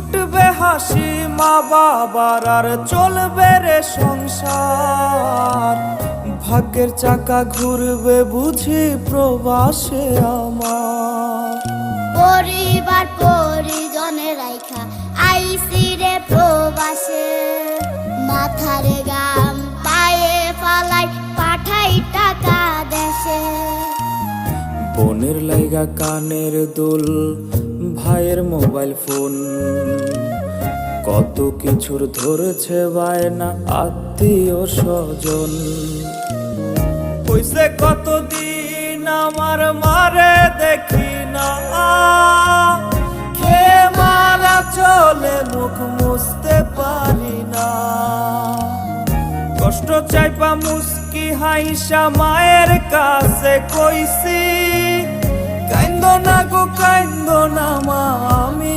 ফুটবে হাসি মা বাবার আর চলবে রে সংসার। ভাগ্যের চাকা ঘুরবে বুঝি প্রবাসে আমার। পরিবার পরিজনের রাইখা আইসি রে প্রবাসে, মাথার গাম পায়ে ফালাই পাঠাই টাকা দেশে। বোনের লাইগা কানের দুল, ভাইয়ের মোবাইল ফোন, কত কিছুর ধরেছে বায়না আত্মীয় স্বজন। হইছে কতদিন আমার মারে দেখি না, খেয়ে মারা চলে মুখ মুছতে পারি না। কষ্ট চাইপা মুস্কি হাইসা মায়ের কাছে কইছি, কাইন্দ না গো কাইন্দ না মা আমি